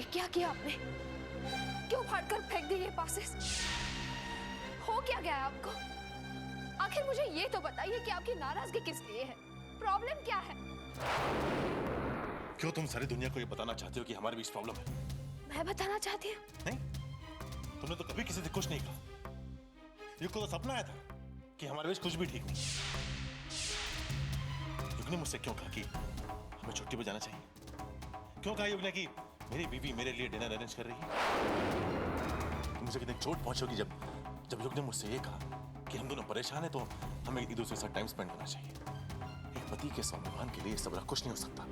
ये क्या किया आपने? क्यों फाड़कर फेंक दी ये पासेस? हो क्या गया है आपको? आखिर मुझे ये तो बताइए कि आपकी नाराजगी किस लिए है? प्रॉब्लम क्या है? क्यों तुम सारी दुनिया को ये बताना चाहती हो कि हमारे बीच प्रॉब्लम है? मैं बताना चाहती हूँ? नहीं, तुमने तो कभी किसी से कुछ नहीं कहा। युग को तो सपना आया था कि हमारे बीच कुछ भी ठीक नहीं। युग ने मुझसे क्यों कहा कि हमें छुट्टी पे जाना चाहिए? क्यों कहा युग ने कि मेरी बीवी मेरे लिए डिनर अरेंज कर रही है? मुझे कितनी चोट पहुंचोगी जब युग ने मुझसे ये कहा कि हम दोनों परेशान हैं तो हमें एक दूसरे के साथ टाइम स्पेंड करना चाहिए। एक पति के स्वाभिमान के लिए सब कुछ नहीं हो सकता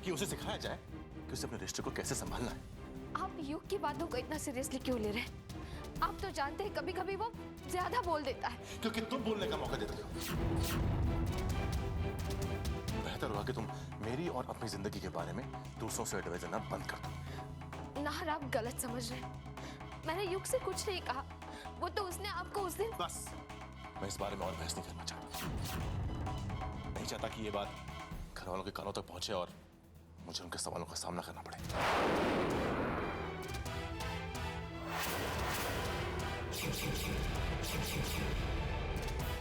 कि उसे सिखाया जाए कि उसे अपने रिश्ते को कैसे संभालना है। आप युग की बातों को इतना सीरियसली क्यों ले रहे हैं? आप तो जानते हैं कभी कभी वो ज्यादा बोल देता है। क्योंकि तुम बोलने का मौका देती हो। बेहतर होगा कि तुम मेरी और अपनी जिंदगी के बारे में दूसरों से एडवाइस देना बंद कर दो। नाहर, आप गलत समझ रहे हैं। मैंने युग से कुछ नहीं कहा। वो तो उसने आपको उस दिन। बस, मैं इस बारे में और बहस नहीं करना चाहता। नहीं चाहता कि ये बात घर वालों के कानों तक पहुंचे और मुझे उनके सवालों का सामना करना पड़े।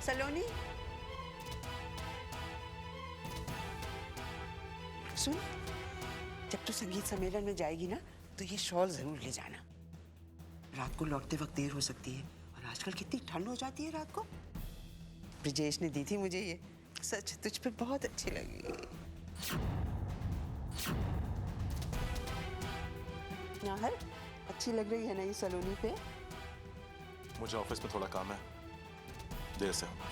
सलोनी, सुन, जब तू संगीत सम्मेलन में जाएगी ना तो ये शॉल जरूर ले जाना। रात को लौटते वक्त देर हो सकती है और आजकल कितनी ठंड हो जाती है रात को। ब्रिजेश ने दी थी मुझे ये, सच तुझ पे बहुत अच्छी लगी। नाहर, अच्छी लग रही है ना ये सलोनी पे? मुझे ऑफिस में थोड़ा काम है, देर से होगा।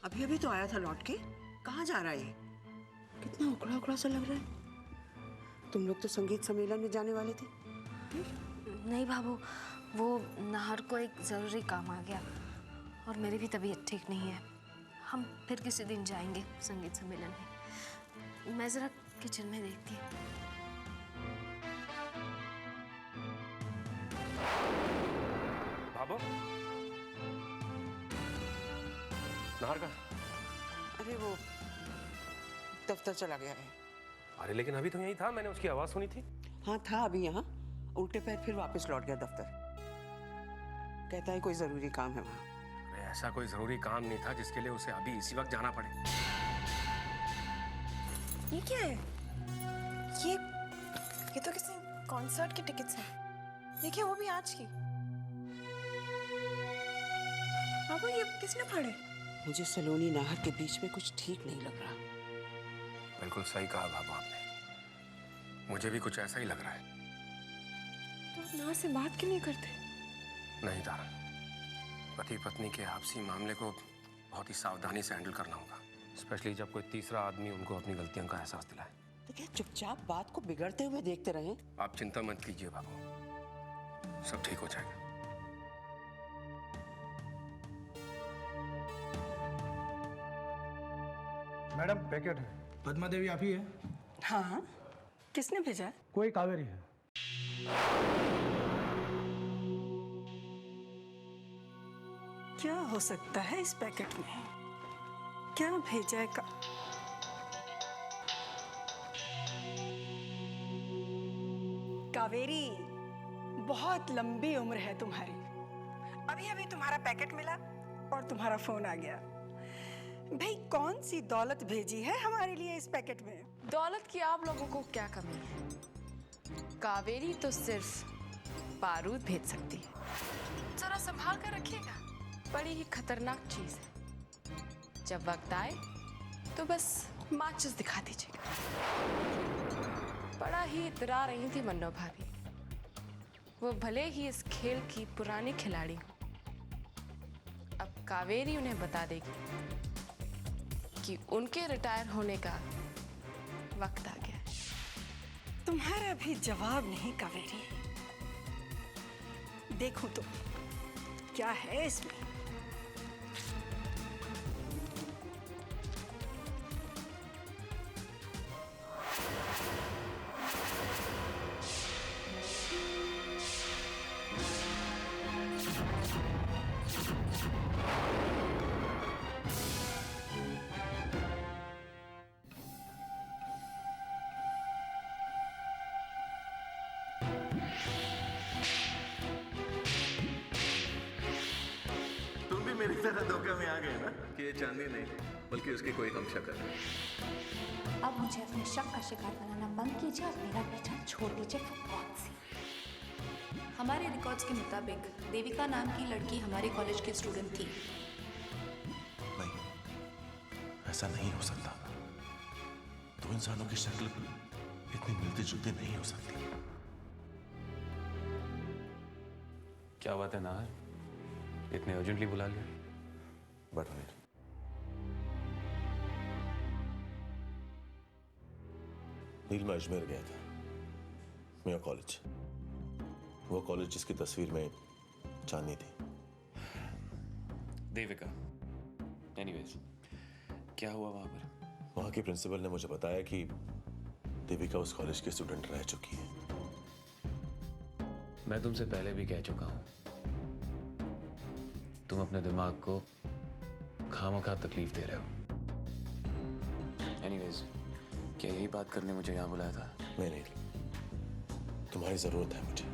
अभी अभी तो आया था लौट के, कहाँ जा रहा है ये? कितना उखड़ा उखड़ा सा लग रहा है। तुम लोग तो संगीत सम्मेलन में जाने वाले थे। नहीं बाबू, वो नाहर को एक जरूरी काम आ गया और मेरी भी तबीयत ठीक नहीं है। हम फिर किसी दिन जाएंगे संगीत सम्मेलन में। मैं जरा किचन में देखती हूँ। बाबू, नाहर का? अरे वो दफ्तर चला गया है। अरे लेकिन अभी तो यही था, मैंने उसकी आवाज सुनी थी। हाँ था अभी यहाँ, उल्टे पैर फिर वापस लौट गया दफ्तर। कहता है कोई जरूरी काम है वहाँ। अरे ऐसा कोई जरूरी काम नहीं था जिसके लिए उसे अभी इसी वक्त जाना पड़े। ये क्या है? ये तो किसी कॉन्सर्ट की टिकट्स हैं। देखिए वो भी आज की। बाबू ये किसने फाड़े? मुझे सलोनी नाहर के बीच में कुछ ठीक नहीं लग रहा। बिल्कुल सही कहा बाबू आपने, मुझे भी कुछ ऐसा ही लग रहा है। तो आप नाहर से बात क्यों नहीं करते? नहीं तारा, पति पत्नी के आपसी मामले को बहुत ही सावधानी से हैंडल करना होगा, स्पेशली जब कोई तीसरा आदमी उनको अपनी गलतियों का एहसास दिलाए। तो क्या चुपचाप बात को बिगड़ते हुए देखते रहे? आप चिंता मत कीजिए बाबू, सब ठीक हो जाएगा। मैडम पैकेट है। पद्मा देवी आप ही है? हाँ हाँ, किसने भेजा है? कोई कावेरी है। क्या हो सकता है इस पैकेट में? क्या भेजा है? कावेरी, बहुत लंबी उम्र है तुम्हारी। अभी अभी तुम्हारा पैकेट मिला और तुम्हारा फोन आ गया। भाई कौन सी दौलत भेजी है हमारे लिए इस पैकेट में? दौलत की आप लोगों को क्या कमी है? कावेरी तो सिर्फ बारूद भेज सकती है। जरा संभाल कर रखिएगा, बड़ी ही खतरनाक चीज है। जब वक्त आए तो बस माचिस दिखा दीजिएगा। बड़ा ही इतरा रही थी मन्नो भाभी, वो भले ही इस खेल की पुरानी खिलाड़ी हो, अब कावेरी उन्हें बता देगी कि उनके रिटायर होने का वक्त आ गया है। तुम्हारा भी जवाब नहीं कावेरी। देखो तो क्या है इसमें। तरह धोखे में आ गए ना कि ये चांदी नहीं बल्कि उसकी कोई हम शक्ल है। अब मुझे अपने शक का शिकार बनाना बंद कीजिए और मेरा पीछा छोड़ दीजिए फुटबॉल से। हमारे रिकॉर्ड्स के मुताबिक देविका नाम की लड़की हमारे कॉलेज की स्टूडेंट थी। नहीं, ऐसा नहीं हो सकता। दो इंसानों की शक्ल इतनी मिलती जुलती नहीं हो सकती। क्या बात है नाहर, इतने अर्जेंटली बुला लिया? बट नील, मैं अजमेर गया था, मेरा कॉलेज, वो कॉलेज जिसकी तस्वीर में चांदनी थी। देविका, एनीवेज, क्या हुआ वहां पर? वहां के प्रिंसिपल ने मुझे बताया कि देविका उस कॉलेज की स्टूडेंट रह चुकी है। मैं तुमसे पहले भी कह चुका हूं, तुम अपने दिमाग को खामखा तकलीफ दे रहे हो। एनीवेज, क्या यही बात करने मुझे यहाँ बुलाया था? नहीं नील, तुम्हारी जरूरत है मुझे।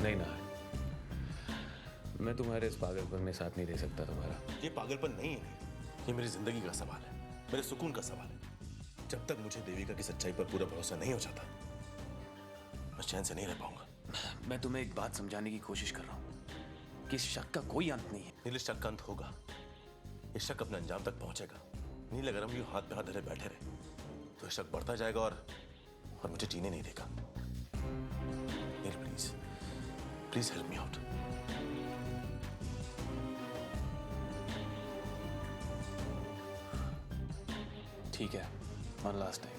नहीं ना, मैं तुम्हारे इस पागलपन में साथ नहीं दे सकता तुम्हारा। ये पागलपन नहीं है, ये मेरी जिंदगी का सवाल है, मेरे सुकून का सवाल है। जब तक मुझे देविका की सच्चाई पर पूरा भरोसा नहीं हो जाता, मैं चैन से नहीं रह पाऊंगा। मैं तुम्हें एक बात समझाने की कोशिश कर रहा हूँ कि इस शक का कोई अंत नहीं है। नील, शक का अंत होगा, ये शक अपने अंजाम तक पहुंचेगा। नील, अगर हम यूं हाथ पे हाथ धरे बैठे रहे तो ये शक बढ़ता जाएगा और मुझे जीने नहीं देगा। Neel, please please help me out. ठीक है, one last time.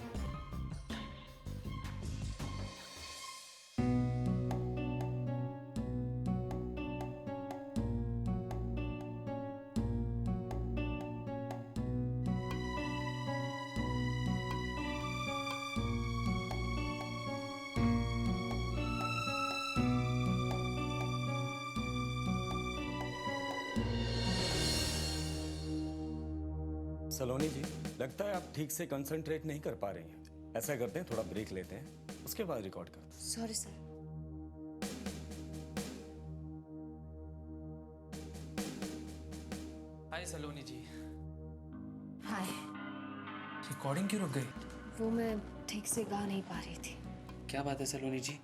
Saloni ji, लगता है आप ठीक से कंसंट्रेट नहीं कर पा रही हैं। ऐसा करते हैं, थोड़ा ब्रेक लेते हैं, उसके बाद रिकॉर्ड करते हैं। Sorry sir. Hi Saloni ji. Hi. Recording क्यों रुक गई? वो मैं ठीक से गा नहीं पा रही थी। क्या बात है सलोनी जी,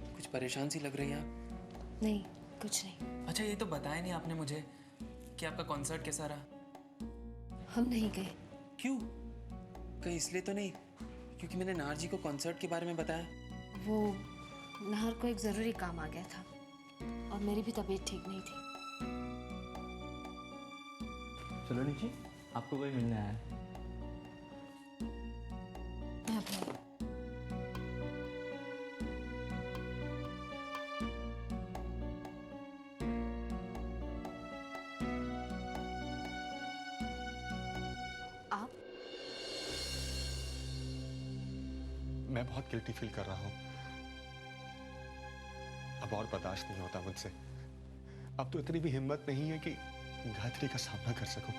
कुछ परेशान सी लग रही हैं आप? नहीं, कुछ नहीं। अच्छा, ये तो बताया नहीं आपने मुझे कि आपका कॉन्सर्ट कैसा रहा? हम नहीं गए। क्यों? कहीं इसलिए तो नहीं क्योंकि मैंने नाहर जी को कॉन्सर्ट के बारे में बताया? वो नाहर को एक ज़रूरी काम आ गया था और मेरी भी तबीयत ठीक नहीं थी। सलोनी जी, आपको कोई मिलने आया है। मैं अपने मैं बहुत गिल्टी फील कर रहा हूं। अब और बर्दाश्त नहीं होता मुझसे। अब तो इतनी भी हिम्मत नहीं है कि गायत्री का सामना कर सकूं।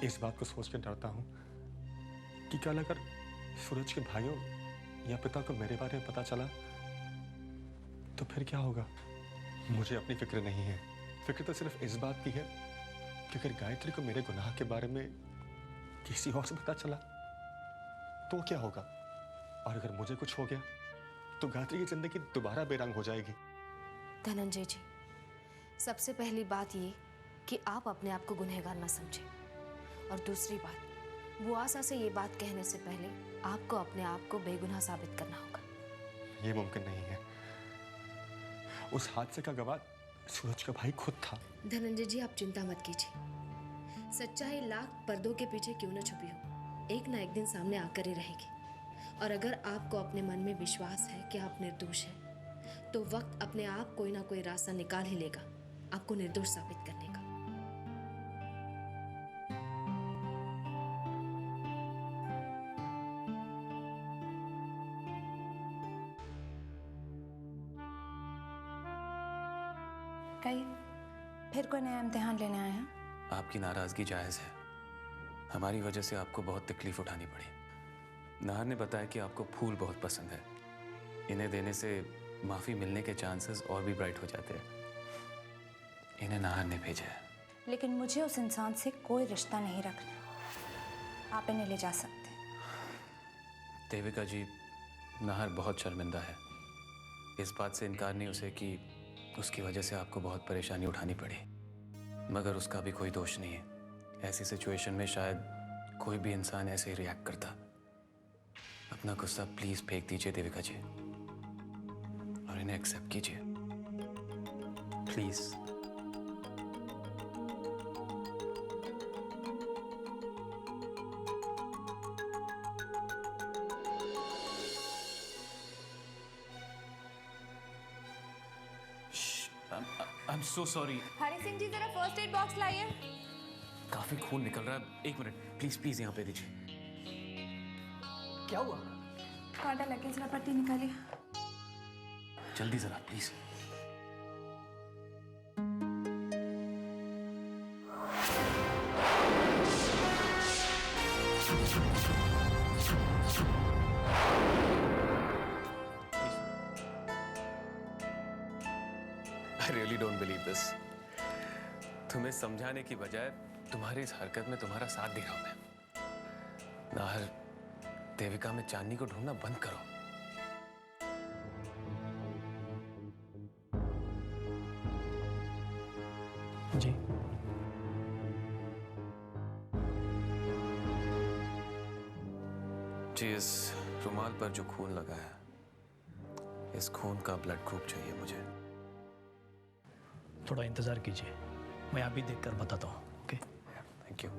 इस बात को सोच के डरता हूं कि कल अगर सूरज के भाइयों या पिता को मेरे बारे में पता चला तो फिर क्या होगा। मुझे अपनी फिक्र नहीं है। फिक्र तो सिर्फ इस बात की है कि अगर गायत्री को मेरे गुनाह के बारे में किसी और से पता चला तो क्या होगा। और अगर मुझे कुछ हो गया तो गायत्री की जिंदगी दोबारा बेरंग हो जाएगी। धनंजय जी, सबसे पहली बात ये कि आप अपने आप को गुनहगार ना समझें। और दूसरी बात, वो आशा से ये बात कहने से पहले आपको अपने आप को बेगुनाह साबित करना होगा। ये मुमकिन नहीं है। उस हादसे का गवाह सूरज का भाई खुद था। धनंजय जी, आप चिंता मत कीजिए। सच्चाई लाख पर्दों के पीछे क्यों न छुपी हो, एक ना एक दिन सामने आकर ही रहेगी। और अगर आपको अपने मन में विश्वास है कि आप निर्दोष हैं, तो वक्त अपने आप कोई ना कोई रास्ता निकाल ही लेगा आपको निर्दोष साबित करने का। कहीं फिर कोई नया इम्तिहान लेने आए हैं? आपकी नाराज़गी जायज़ है। हमारी वजह से आपको बहुत तकलीफ उठानी पड़ी। नाहर ने बताया कि आपको फूल बहुत पसंद है। इन्हें देने से माफ़ी मिलने के चांसेस और भी ब्राइट हो जाते हैं। इन्हें नाहर ने भेजा है। लेकिन मुझे उस इंसान से कोई रिश्ता नहीं रखना। आप इन्हें ले जा सकते हैं। देविका जी, नाहर बहुत शर्मिंदा है। इस बात से इनकार नहीं उसे कि उसकी वजह से आपको बहुत परेशानी उठानी पड़ी, मगर उसका भी कोई दोष नहीं है। ऐसी सिचुएशन में शायद कोई भी इंसान ऐसे ही रिएक्ट करता। अपना गुस्सा प्लीज फेंक दीजिए देविका जी और इन्हें एक्सेप्ट कीजिए please. I'm so sorry. Hari Singh ji जरा फर्स्ट एड बॉक्स लाइए। काफी खून निकल रहा है। एक मिनट प्लीज प्लीज यहाँ पे दीजिए। क्या हुआ? कांटा लगे, जरा पट्टी निकालिए। जल्दी जरा please. I really don't believe this. तुम्हें समझाने की बजाय तुम्हारी इस हरकत में तुम्हारा साथ दे रहा हूं मैं। नाहर, देविका में चांदनी को ढूंढना बंद करो। जी जी, इस रुमाल पर जो खून लगा है, इस खून का ब्लड ग्रुप चाहिए मुझे। थोड़ा इंतजार कीजिए, मैं अभी देखकर बताता हूँ। Okay, thank you.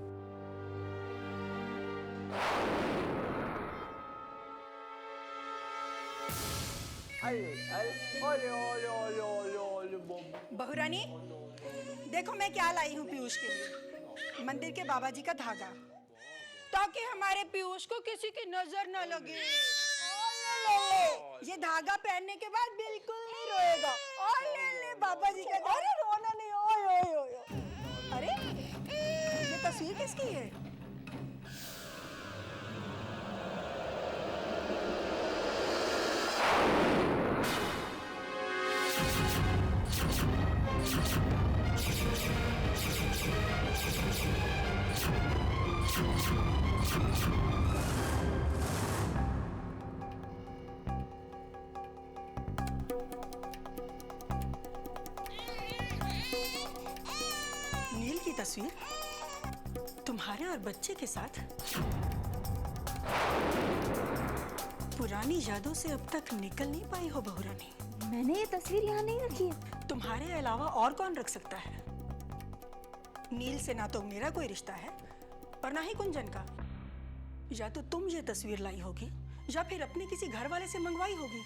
बहुरानी, देखो मैं क्या लाई हूँ पीयूष के लिए। मंदिर के बाबा जी का धागा, ताकि हमारे पीयूष को किसी की नजर न लगे। ये धागा पहनने के बाद बिल्कुल नहीं रोएगा। और ले बाबा जी का धागा। अरे रोना नहीं। ओए ओए ओए। अरे ये तस्वीर किसकी है? नील की तस्वीर तुम्हारे और बच्चे के साथ। पुरानी यादों से अब तक निकल नहीं पाई हो बहुरानी। मैंने ये तस्वीर यहाँ नहीं रखी है। तुम्हारे अलावा और कौन रख सकता है? नील से ना तो मेरा कोई रिश्ता है और ना ही कुंजन का। या तो तुम ये तस्वीर लाई होगी या फिर अपने किसी घर वाले से मंगवाई होगी।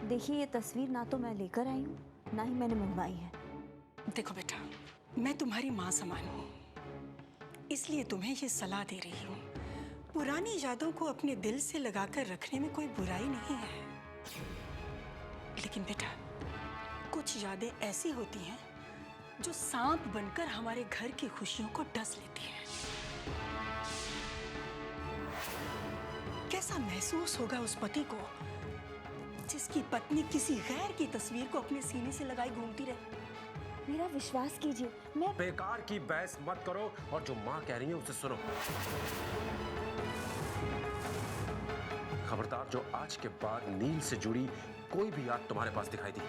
देखिए, ये तस्वीर ना तो मैं लेकर आई हूँ, ना ही मैंने मंगवाई है। देखो बेटा, मैं तुम्हारी माँ समान हूँ, इसलिए तुम्हें ये सलाह दे रही हूँ। पुरानी यादों को अपने दिल से लगाकर रखने में कोई बुराई नहीं है, लेकिन बेटा कुछ यादें ऐसी होती हैं जो सांप बनकर हमारे घर की खुशियों को डस लेती हैं। कैसा महसूस होगा उस पति को जिसकी पत्नी किसी गैर की तस्वीर को अपने सीने से लगाई घूमती रहे। मेरा विश्वास कीजिए, मैं बेकार की बहस मत करो और जो माँ कह रही है उसे सुनो। खबरदार, जो आज के बाद नील से जुड़ी कोई भी याद तुम्हारे पास दिखाई दी,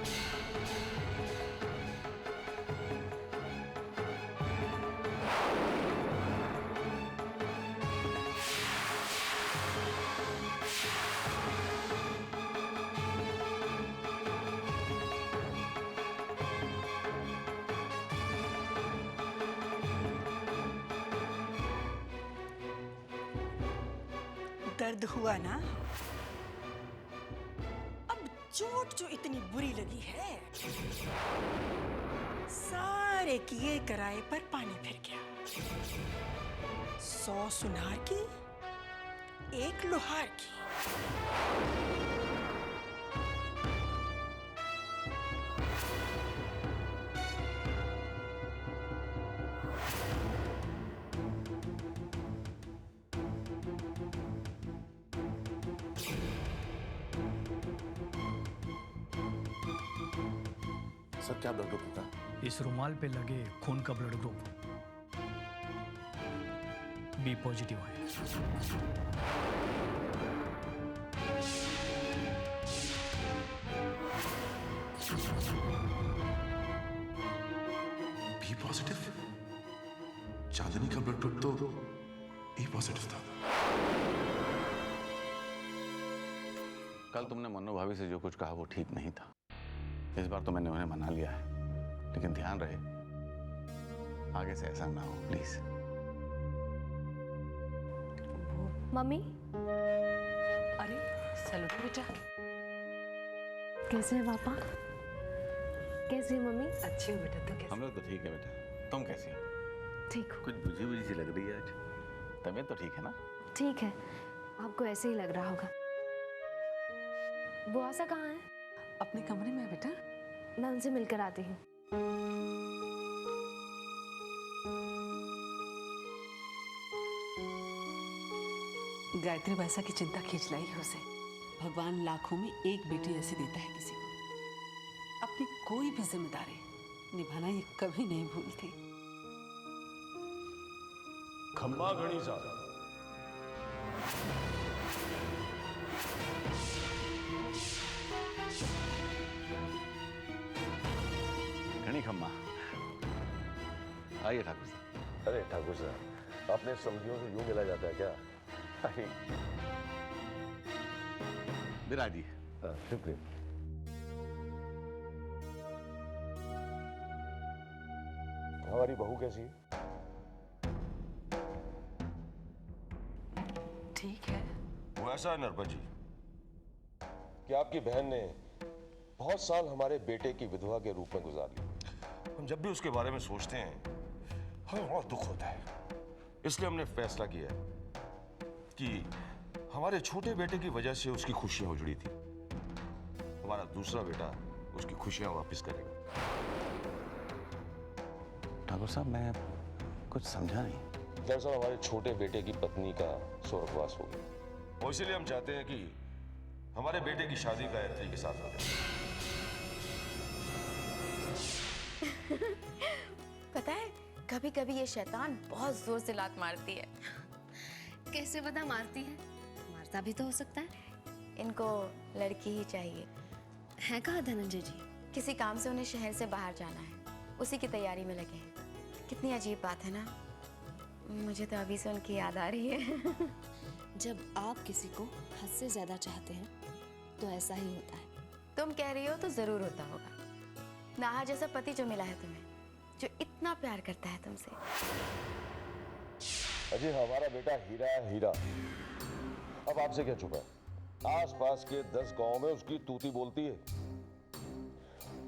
दर्द हुआ ना? अब चोट जो इतनी बुरी लगी है, सारे किए कराए पर पानी फिर गया। 100 सुनार की, 1 लोहार की। सर क्या ब्लड ग्रुप होता? इस रुमाल पे लगे खून का ब्लड ग्रुप बी पॉजिटिव है। B positive? चांदनी का ब्लड ग्रुप तो ए पॉजिटिव था। कल तुमने मन्नू भाभी से जो कुछ कहा वो ठीक नहीं था। इस बार तो मैंने उन्हें मना लिया है, लेकिन ध्यान रहे आगे से ऐसा ना हो प्लीज। मम्मी, अरे सलोनी बेटा, कैसे है पापा? कैसे है मम्मी? अच्छी हो बेटा, तू कैसे? हम लोग तो ठीक है बेटा, तुम कैसी हो? ठीक हूँ। कुछ बुझी बुझी सी लग रही है आज। तबीयत तो ठीक है ना? ठीक है, आपको ऐसे ही लग रहा होगा। बुआसा कहाँ है? अपने कमरे में है बेटा। मैं उनसे मिलकर आती हूँ। गायत्री वैसा की चिंता खींच लाई है उसे। भगवान लाखों में एक बेटी ऐसी देता है किसी को। अपनी कोई भी जिम्मेदारी निभाना ये कभी नहीं भूलती। खम्मा घड़ी सा घनी खम्मा। आइए ठाकुर साहब। अरे ठाकुर साहब, अपने समझियों से यूं मिला जाता है क्या? आइए। बिराजी। शुक्रिया। हमारी बहू कैसी है? ठीक है। वो ऐसा है नरपत जी कि आपकी बहन ने बहुत साल हमारे बेटे की विधवा के रूप में गुजार ली। हम जब भी उसके बारे में सोचते हैं हमें बहुत दुख होता है। इसलिए हमने फैसला किया है कि हमारे छोटे बेटे की वजह से उसकी खुशियां उजड़ी थी, हमारा दूसरा बेटा उसकी खुशियां वापस करेगा। ठाकुर साहब, मैं कुछ समझा नहीं। दरअसल हमारे छोटे बेटे की पत्नी का स्वर्गवास हो गया और इसीलिए हम चाहते हैं कि हमारे बेटे की शादी गायत्री के साथ हो जाए। पता है, कभी कभी ये शैतान बहुत जोर से लात मारती है। कैसे पता मारती है? मारता भी तो हो सकता है। इनको लड़की ही चाहिए। है कहाँ धनंजय जी? किसी काम से उन्हें शहर से बाहर जाना है, उसी की तैयारी में लगे हैं। कितनी अजीब बात है ना। मुझे तो अभी से उनकी याद आ रही है। जब आप किसी को हद से ज्यादा चाहते हैं तो ऐसा ही होता है। तुम कह रही हो तो जरूर होता होगा। नाहा जैसा पति जो मिला है तुम्हें, जो इतना प्यार करता है तुमसे। अजय, हमारा बेटा हीरा है, हीरा। अब आपसे क्या छुपा है? आस पास के 10 गांव में उसकी तूती बोलती है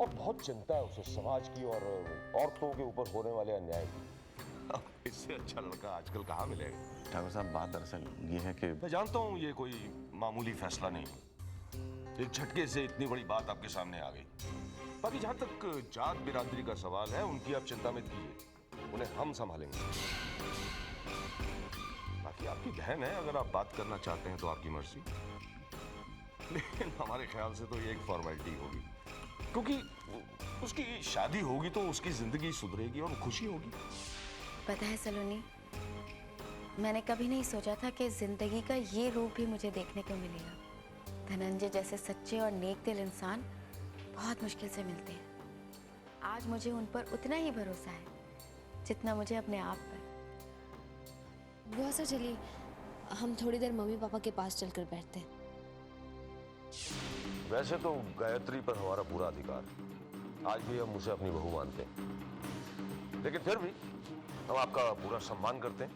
और बहुत चिंता है उसे समाज की और औरतों के ऊपर होने वाले अन्याय की। इससे अच्छा लड़का आजकल कहाँ मिलेगा? ठाकुर साहब, बात दरअसल ये है कि मैं जानता हूँ ये कोई मामूली फैसला नहीं है। एक झटके से इतनी बड़ी बात आपके सामने आ गई। बाकी जहाँ तक जात बिरादरी का सवाल है, उनकी आप चिंता मत कीजिए, उन्हें हम संभालेंगे। बाकी आपकी बहन है, अगर आप बात करना चाहते हैं तो आपकी मर्जी, लेकिन हमारे ख्याल से तो ये एक फॉर्मेलिटी होगी, क्योंकि उसकी शादी होगी तो उसकी जिंदगी सुधरेगी और खुशी होगी। पता है सलोनी, मैंने कभी नहीं सोचा था कि जिंदगी का ये रूप भी मुझे देखने को मिलेगा। धनंजय जैसे सच्चे और नेक दिल इंसान बहुत मुश्किल से मिलते हैं। आज मुझे उन पर उतना ही भरोसा है जितना मुझे अपने आप पर। वो ऐसा, चलिए हम थोड़ी देर मम्मी पापा के पास चलकर बैठते हैं। वैसे तो गायत्री पर हमारा पूरा अधिकार है, आज भी हम उसे अपनी बहू मानते हैं, लेकिन फिर भी हम आपका पूरा सम्मान करते हैं।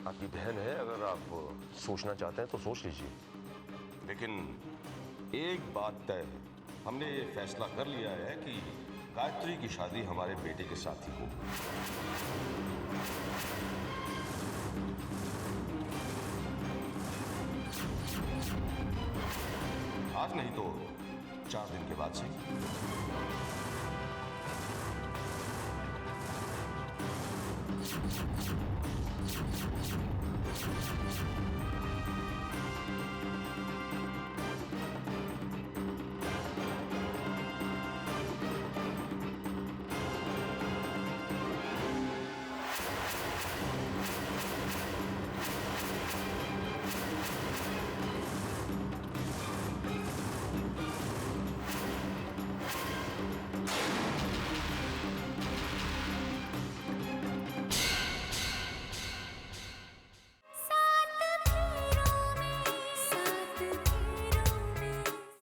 आपकी बहन है, अगर आप सोचना चाहते हैं तो सोच लीजिए, लेकिन एक बात तय है, हमने ये फैसला कर लिया है कि गायत्री की शादी हमारे बेटे के साथ ही हो। आज नहीं तो 4 दिन के बाद से।